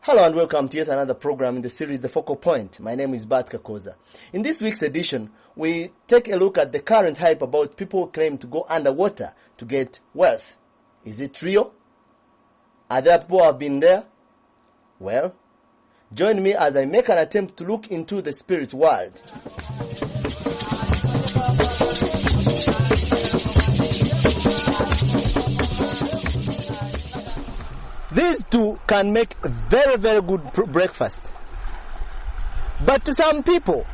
Hello and welcome to yet another program in the series The Focal Point. My name is Bat Kakoza. In this week's edition, we take a look at the current hype about people who claim to go underwater to get wealth. Is it real? Are there people who have been there? Well, join me as I make an attempt to look into the spirit world. These two can make a very, very good breakfast. But to some people,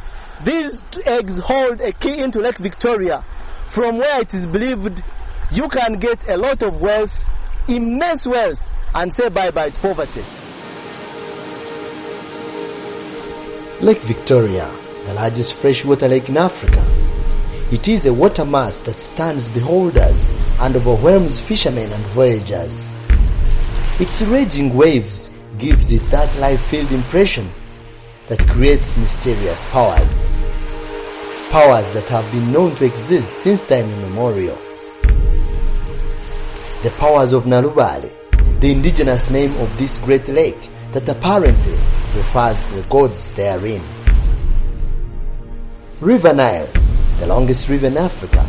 these two eggs hold a key into Lake Victoria, from where it is believed you can get a lot of wealth, immense wealth, and say bye-bye to poverty. Lake Victoria, the largest freshwater lake in Africa. It is a water mass that stuns beholders and overwhelms fishermen and voyagers. Its raging waves gives it that life-filled impression that creates mysterious powers. Powers that have been known to exist since time immemorial. The powers of Nalubale, the indigenous name of this great lake that apparently refers to the gods therein. River Nile, the longest river in Africa.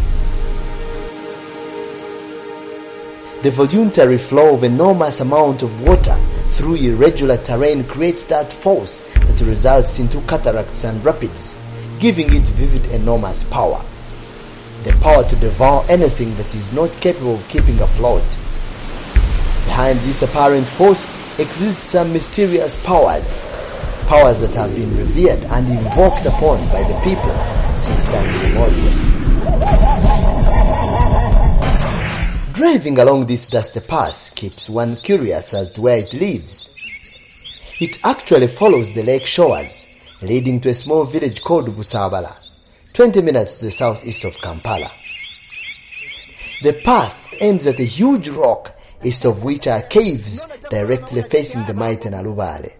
The voluntary flow of enormous amount of water through irregular terrain creates that force that results into cataracts and rapids, giving it vivid enormous power. The power to devour anything that is not capable of keeping afloat. Behind this apparent force exists some mysterious powers, powers that have been revered and invoked upon by the people since time immemorial. Driving along this dusty path keeps one curious as to where it leads. It actually follows the lake shores, leading to a small village called Busabala, 20 minutes to the southeast of Kampala. The path ends at a huge rock, east of which are caves directly facing the mighty Nalubale.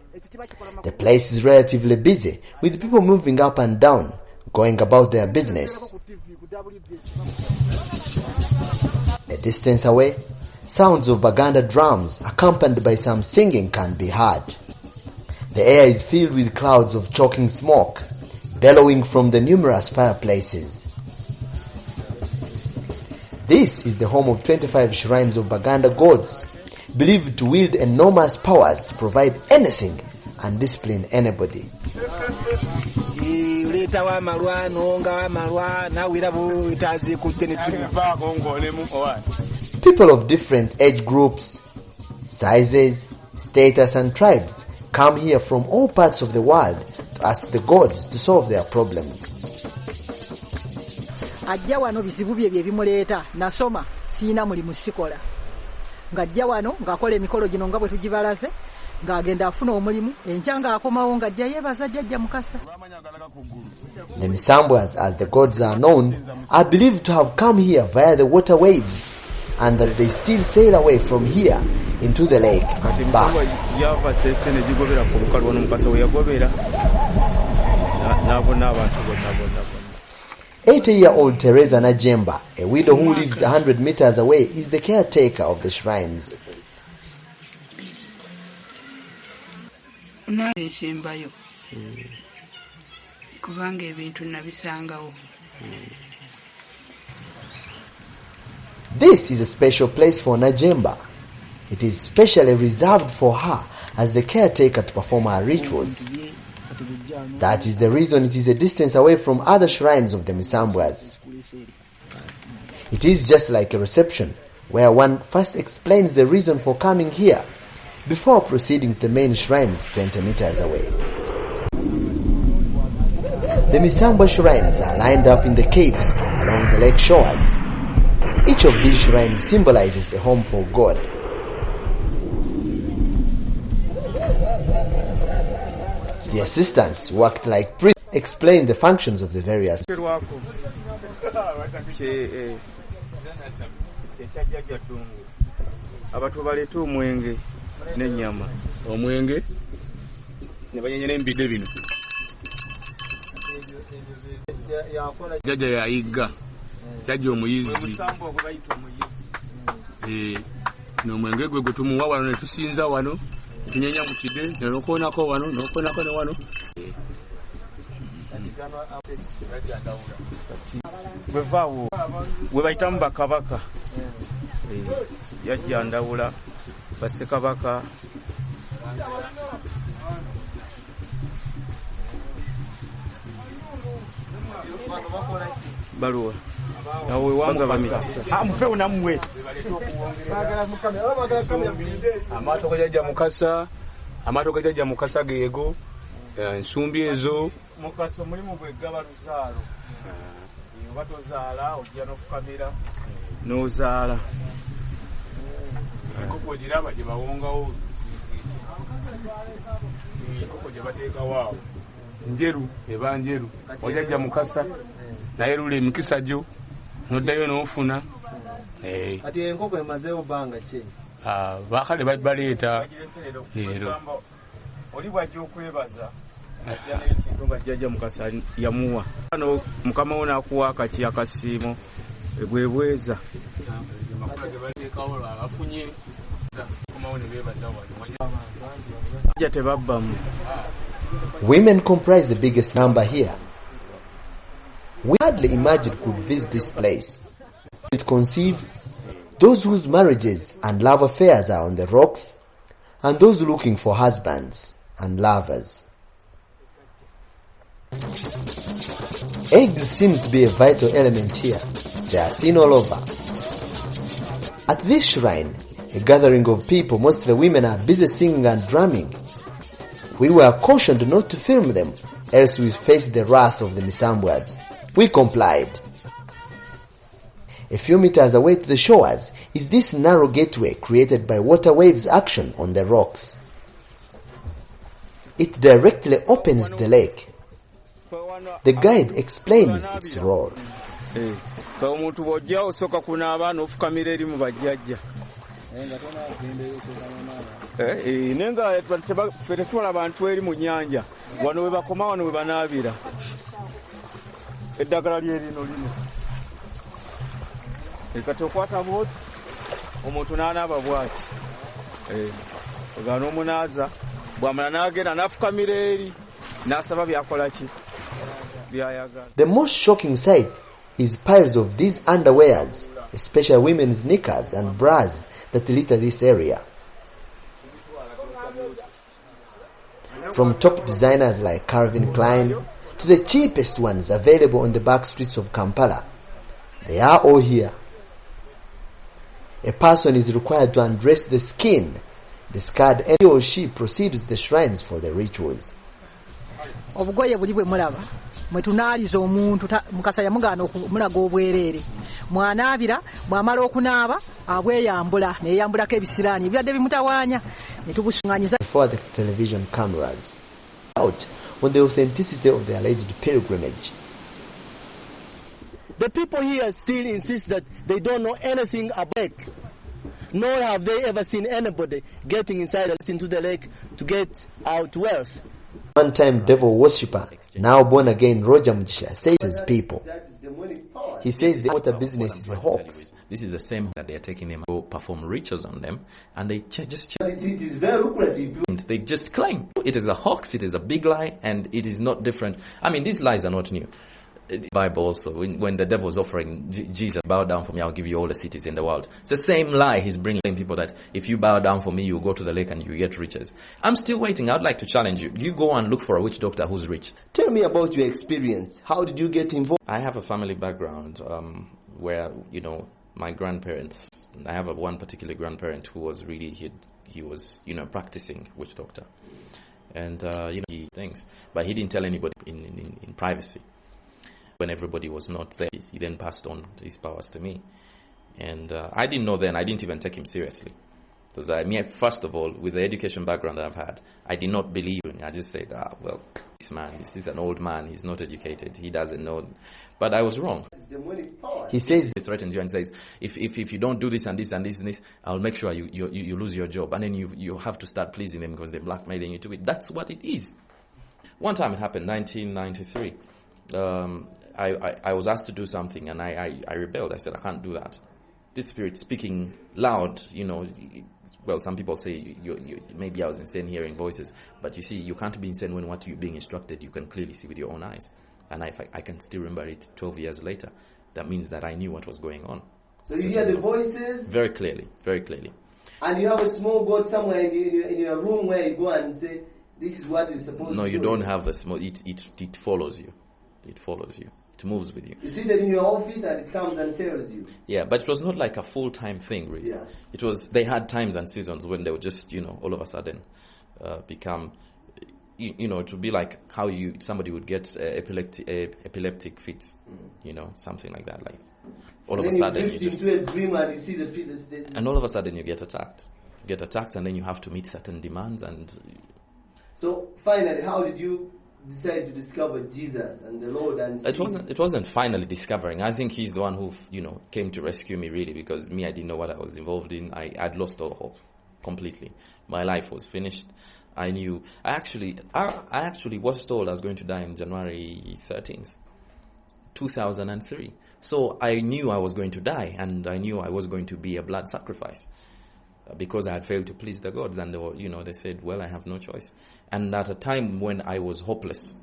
The place is relatively busy, with people moving up and down, going about their business. A distance away, sounds of Baganda drums accompanied by some singing can be heard. The air is filled with clouds of choking smoke, bellowing from the numerous fireplaces. This is the home of 25 shrines of Baganda gods, believed to wield enormous powers to provide anything and discipline anybody. People of different age groups, sizes, status and tribes come here from all parts of the world to ask the gods to solve their problems. Ajja wano bizibu bye bimuleeta nasoma siina mulimu sikola ng'ajja wano ng'akola emikolo gino nga bwe tugibalaze ng'agenda afuna omulimu enkya ng'akomawo ng'ajja yeebaza jjajja mukasa. The Misambwas, as the gods are known, are believed to have come here via the water waves, and that they still sail away from here into the lake and back. 80-year-old Teresa Najemba, a widow who lives 100 meters away, is the caretaker of the shrines. This is a special place for Najemba. It is specially reserved for her as the caretaker to perform her rituals. That is the reason it is a distance away from other shrines of the Misambwas. It is just like a reception, where one first explains the reason for coming here, before proceeding to the main shrines 20 meters away. The Misambwa shrines are lined up in the caves along the lake shores. Each of these shrines symbolizes a home for God. The assistants, worked like priests, explain the functions of the various. Jaja ya iga jaja omuyizi no mwenge gwe gutumuwa wano ne tusinza wano Kinyenya mu kide nokoonako wano nokoonako ne wano. Bwevaawo we bayitamu bakabaka yajja ndawula bassekabaka baluwa awe wamugaba mikisa amufewo namwe amaato gajja mukasa geego ensumbi ezo mukasa mulimu gwegaba luzaalo oba tozaala ojja n'ofukamira n'ozaala enkoko giraba gye bawongawo enkoko gye bateekawo awo njeru eba njeru ojajja mukasa naye lula emikisa gyo n'oddayo n'ofuna kati enkoko emazeewo bbanga ki bakale baleeta leero oli bwajja okwebaza ajja n'ekintu nga jjajja mukasa yamuwa ano mukama wo n'akuwa akati akasiimo egwebweza amakula ge bateekawo abafunye mukomawo ne beebadda ajja tebabbamu. Women comprise the biggest number here. We hardly imagined could visit this place. It conceive those whose marriages and love affairs are on the rocks, and those looking for husbands and lovers. Eggs seem to be a vital element here. They are seen all over. At this shrine, a gathering of people, mostly women, are busy singing and drumming. We were cautioned not to film them, else we face the wrath of the Misambwas. We complied. A few meters away to the shores is this narrow gateway created by water waves action on the rocks. It directly opens the lake. The guide explains its role. Omuntu bw'ojja osooka kunaaba n'ofukamira eri mu bajjajja. Naye nga ffe tetwala bantu eri mu nnyanja wano we bakoma wano we banaabira eddagala lyerino lino kati okwata bwoti omuntu n'anaaba bw'ati ogaa n'omunaaza bw'amala n'agenda n'afukamira eri n'asaba byakola ki byayagala. The most shocking sight is piles of these underwears, especially women's knickers and bras that litter this area. From top designers like Calvin Klein to the cheapest ones available on the back streets of Kampala, they are all here. A person is required to undress the skin, discard, and he or she proceeds to the shrines for the rituals. Obugoye buli bwe mulaba mwe tunaaliza omuntu mukasa yamugaana okumulaga obwereere mwanaabira mwamala okunaaba abweyambula neyambulako ebisiraani ebyadde bimutawaanya ne tubusunganyiza before the television cameras out on the authenticity of the alleged pilgrimage. The people here still insist that they don't know anything about lake, nor have they ever seen anybody getting inside into the lake to get out wealth. One-time devil worshipper, now born again Roger Mugisha, says his people. He says the water business is a hoax. This is the same that they are taking them to perform rituals on them, and they just It is very lucrative. they just claim it is a hoax, it is a big lie, and it is not different. I mean, these lies are not new. The Bible also, when the devil was offering Jesus, bow down for me, I'll give you all the cities in the world. It's the same lie he's bringing people that if you bow down for me, you go to the lake and you get riches. I'm still waiting. I'd like to challenge you. You go and look for a witch doctor who's rich. Tell me about your experience. How did you get involved? I have a family background where, my grandparents, I have one particular grandparent who was really, he was, practicing witch doctor. And, he things, but he didn't tell anybody in privacy. When everybody was not there, he then passed on his powers to me. And I didn't know then, I didn't even take him seriously. Because first of all, with the education background that I've had, I did not believe him. I just said, this is an old man, he's not educated, he doesn't know. But I was wrong. He says He threatens you and says, if you don't do this and this and this and this, I'll make sure you lose your job. And then you have to start pleasing them because they're blackmailing you to it. That's what it is. One time it happened, 1993. I was asked to do something and I rebelled. I said, I can't do that. this spirit speaking loud, well, some people say maybe I was insane hearing voices, but you see, you can't be insane when what you're being instructed you can clearly see with your own eyes. And I can still remember it 12 years later. That means that I knew what was going on. So you hear the voices? Very clearly, very clearly. And you have a small board somewhere in your room where you go and say, this is what you're supposed to do. No, you don't have the small, it follows you. It follows you. It moves with you. You sit in your office and it comes and tells you. Yeah, but it was not like a full-time thing, really. Yeah. It was, they had times and seasons when they would just, all of a sudden become, it would be like how somebody would get epileptic fits, something like that. Like all of a sudden you just into a dream and you see the and all of a sudden you get attacked. You get attacked, and then you have to meet certain demands. And so finally, how did you decide to discover Jesus and the Lord? And it wasn't finally discovering. I think he's the one who came to rescue me, really, because me, I didn't know what I was involved in. I'd lost all hope completely. My life was finished. I knew. I actually was told I was going to die on January 13th, 2003. So I knew I was going to die, and I knew I was going to be a blood sacrifice because I had failed to please the gods. And they said, well, I have no choice. And at a time when I was hopeless,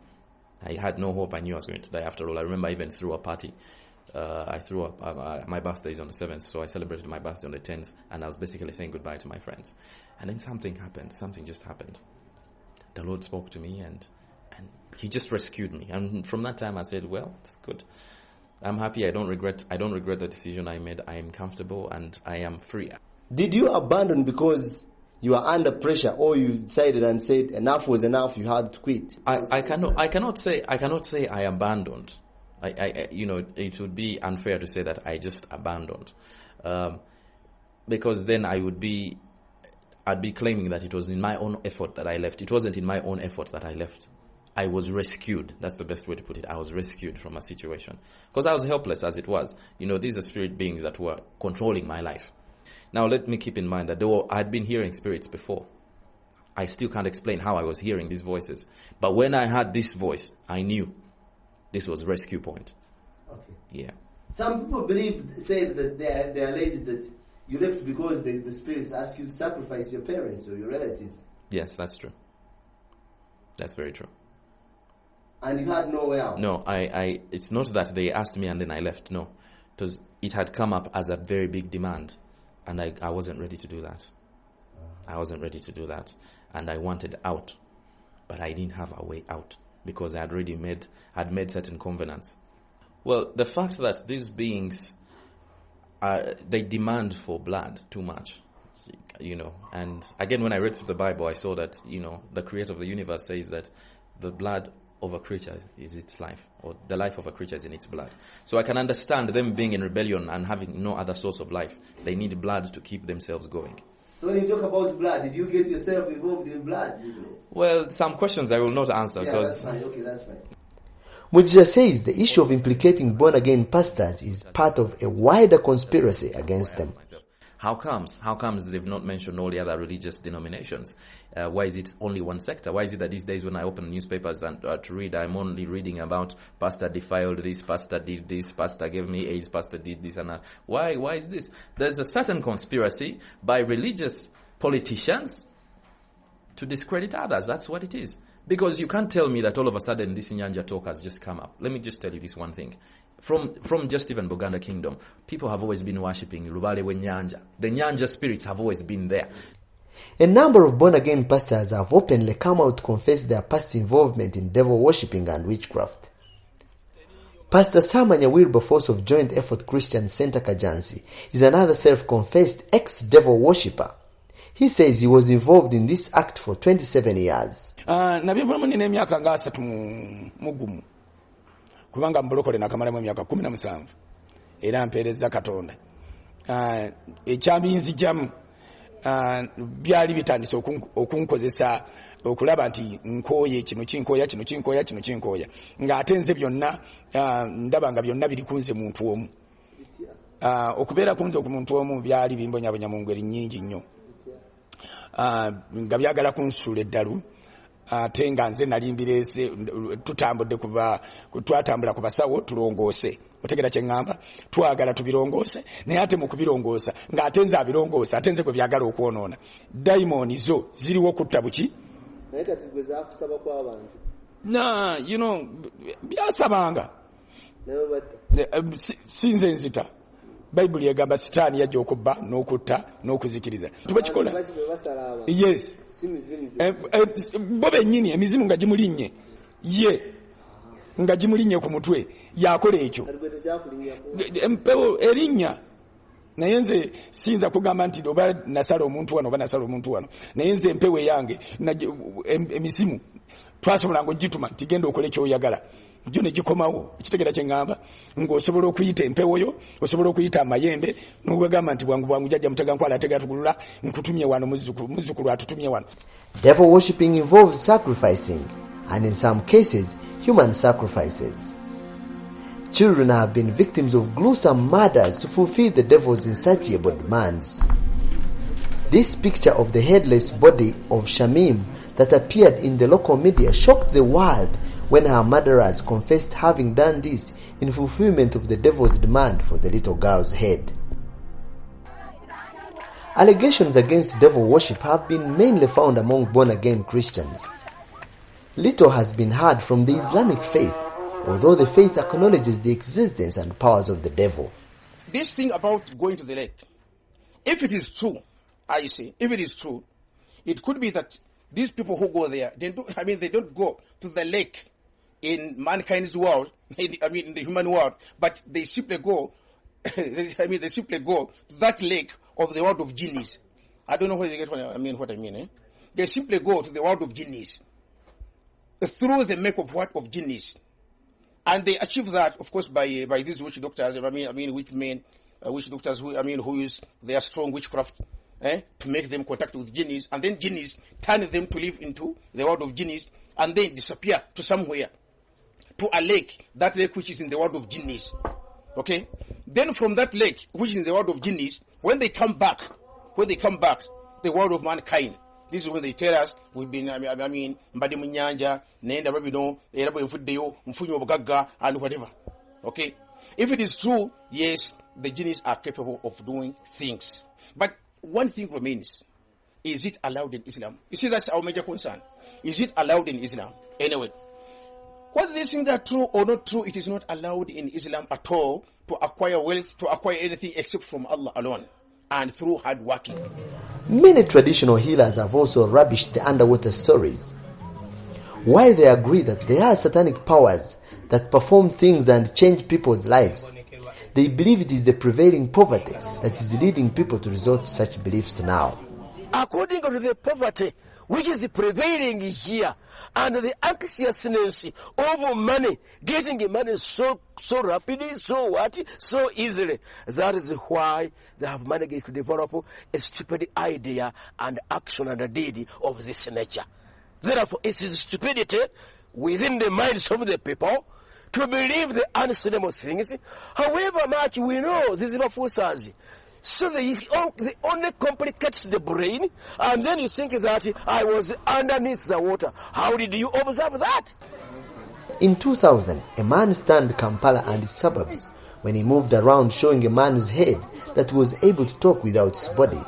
I had no hope. I knew I was going to die. After all, I remember I even threw a party. I threw up. My birthday is on the 7th, so I celebrated my birthday on the 10th, and I was basically saying goodbye to my friends. And then something happened. Something just happened. The Lord spoke to me, and He just rescued me. And from that time, I said, "Well, it's good. I'm happy. I don't regret the decision I made. I am comfortable, and I am free." Did you abandon because you were under pressure, or you decided and said enough was enough? You had to quit. I cannot say I abandoned. It would be unfair to say that I just abandoned, because then I'd be claiming that it was in my own effort that I left. It wasn't in my own effort that I left. I was rescued. That's the best way to put it. I was rescued from a situation because I was helpless as it was. These are spirit beings that were controlling my life. Now let me keep in mind that I had been hearing spirits before. I still can't explain how I was hearing these voices, but when I had this voice, I knew this was rescue point. Okay. Yeah. Some people say that they are alleged that you left because the spirits asked you to sacrifice your parents or your relatives. Yes, that's true. That's very true. And you had nowhere out. No, it's not that they asked me and then I left. No, it had come up as a very big demand, and I wasn't ready to do that. I wasn't ready to do that, and I wanted out, but I didn't have a way out because I had already made certain covenants. Well, the fact that these beings they demand for blood too much, and again, when I read through the Bible, I saw that the Creator of the universe says that the blood of a creature is its life, or the life of a creature is in its blood. So I can understand them being in rebellion and having no other source of life. They need blood to keep themselves going. So when you talk about blood, did you get yourself involved in blood business? Well, some questions I will not answer. Yeah, that's fine. Okay, that's fine. Mujisa says the issue of implicating born-again pastors is part of a wider conspiracy against them. How comes they've not mentioned all the other religious denominations? Why is it only one sector? Why is it that these days when I open newspapers and to read, I'm only reading about pastor defiled this, pastor did this, pastor gave me AIDS, pastor did this and that? Why is this? There's a certain conspiracy by religious politicians to discredit others. That's what it is. Because you can't tell me that all of a sudden this Nyanja talk has just come up. Let me just tell you this one thing. From just even Buganda Kingdom, people have always been worshipping Lubale we Nyanja. The Nyanja spirits have always been there. A number of born-again pastors have openly come out to confess their past involvement in devil worshipping and witchcraft. Pastor Samanya Wilberforce of Joint Effort Christian Center Kajansi is another self-confessed ex-devil worshipper. He says he was involved in this act for 27 years. Kubanga mbolokole nakamalamu emyaka 17 era mpeereza Katonda ekyambinzi jamu byali bitandise okunkozesa okulaba nti nkooye kino kinkoya ng'ate nze byonna ndaba nga byonna biri kunze muntu omu okubeera kunze ku muntu omu byali bimbonyabonya mu ngeri nnyingi nnyo nga byagala kunsuula eddalu ate nga nze nali mbirese twatambula ku basawo tulongoose otegera kye ngamba twagala tubirongose naye ate mu kubirongosa ng'ate nze abirongosa ate nze kwe byagala okwonoona daimoni zo ziriwo kutta buki naye kati gwe zaakusaba kw'abantu byasabanga sinze nzita bayibuli egamba sitaani yajja okubba n'okutta n'okuzikiriza tubakikola yes bo bennyini emizimu nga gimulinnye ye nga gimulinnye ku mutwe yakola ekyo empewo erinnya naye nze siyinza kugamba nti oba nasala omuntu wano oba nasala omuntu wano naye nze empewo eyange emizimu twasobolanga ogituma nti genda okole kyoyagala gyo ne gikomawo ekitegera kye ngamba ng'osobola okuyita empewo yo osobola okuyita amayembe n'ogwegamba nti bwangu jjajja mutega nkwala atega tugulula nkutumye wano muzzukulu atutumye wano. Devil worshipping involves sacrificing, and in some cases human sacrifices. Children have been victims of gruesome murders to fulfill the devil's insatiable demands. This picture of the headless body of Shamim that appeared in the local media shocked the world when her murderers confessed having done this in fulfillment of the devil's demand for the little girl's head. Allegations against devil worship have been mainly found among born-again Christians. Little has been heard from the Islamic faith, although the faith acknowledges the existence and powers of the devil. This thing about going to the lake, if it is true, I say, if it is true, it could be that these people who go there, they don't go to the lake in mankind's world, in the human world, but they simply go, they simply go to that lake of the world of genies. I don't know whether you get what I mean. They simply go to the world of genies through the make of what? Of genies. And they achieve that, of course, by these witch doctors, witch doctors who use their strong witchcraft, to make them contact with genies, and then genies turn them to live into the world of genies, and then disappear to somewhere, to a lake, that lake which is in the world of genies. Okay? Then from that lake, which is in the world of genies, when they come back, the world of mankind, this is when they tell us, we've been, mbadi munyanja, nenda babino, erabo yefuddeyo, mfunyo bugagga, and whatever. Okay? If it is true, yes, the genies are capable of doing things. But one thing remains. Is it allowed in Islam? You see, that's our major concern. Is it allowed in Islam? Anyway, whether these things are true or not true, it is not allowed in Islam at all to acquire wealth, to acquire anything except from Allah alone and through hard working. Many traditional healers have also rubbished the underwater stories. While they agree that there are satanic powers that perform things and change people's lives, they believe it is the prevailing poverty that is leading people to resort to such beliefs now. According to the poverty which is prevailing here, and the anxiousness of money, getting money so rapidly, so easily, that is why they have managed to develop a stupid idea and action and a deed of this nature. Therefore, it is stupidity within the minds of the people to believe the unsuitable things, however much we know these forces. So they only complicates the brain, and then you think that I was underneath the water. How did you observe that? In 2000, a man stunned Kampala and its suburbs when he moved around showing a man's head that was able to talk without his body.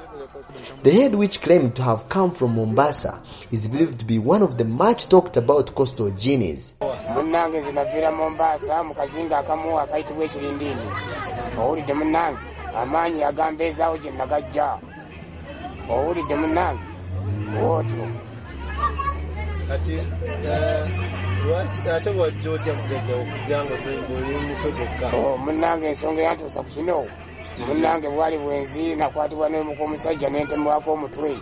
The head, which claimed to have come from Mombasa, is believed to be one of the much talked about coastal genies. Amanyi agamba ezaawo gye nagajja owulidde munnange otyo kati lwaki ate wajja otya mujjajja okujja ng'oli mutwe gwokka munnange ensonga yantuusa ku kino munnange bwali bwenzi nakwatibwa n'omuka omusajja n'entemebwako omutwe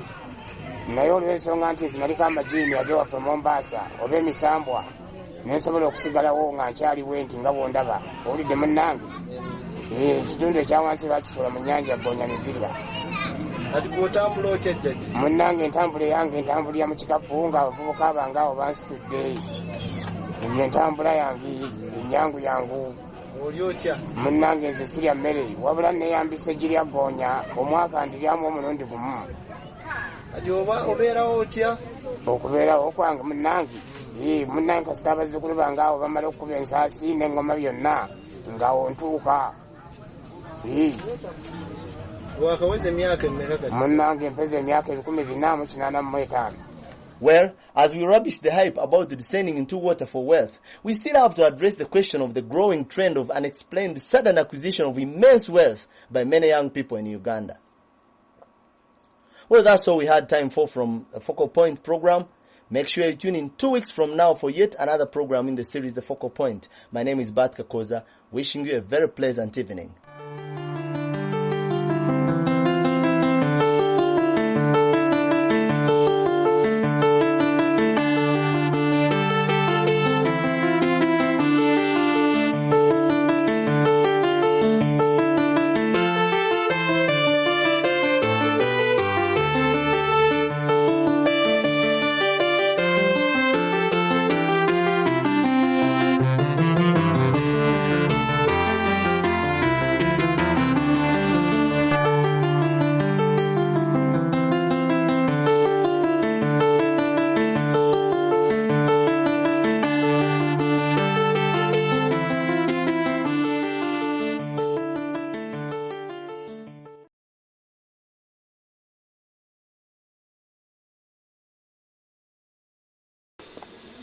naye olw'ensonga nti nze naliko amajiini age waffe Mombasa oba emisambwa nensobola okusigalawo nga nkyaliwe nti nga bw'ondaba owulidde munnange ekitundu ekyawansi bakisula mu nnyanja Bonya ne zirya kati bw'otambula otya jjajja munnange entambula yange ntambulira mu kikapu nga abavubuka abangaawo bansitudde eyo entambula yange enyangu oli otya munnange nze sirya mmere wabula neeyambisa egirya Bonya omwaka ndiryamu omulundi gumu ati obeerawo otya okubeerawo kwange munnange kasita abazzukulu bange awo bamala okukuba ensaasi n'engoma byonna ngaawo ntuuka wakaweza emyaka emeka kati munnange mpeza emyaka 485. Well, as we rubbish the hype about the descending into water for wealth, we still have to address the question of the growing trend of unexplained sudden acquisition of immense wealth by many young people in Uganda. Well, that's all we had time for from the Focal Point program. Make sure you tune in 2 weeks from now for yet another program in the series The Focal Point. My name is Bat Kakoza, wishing you a very pleasant evening.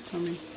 Tommy.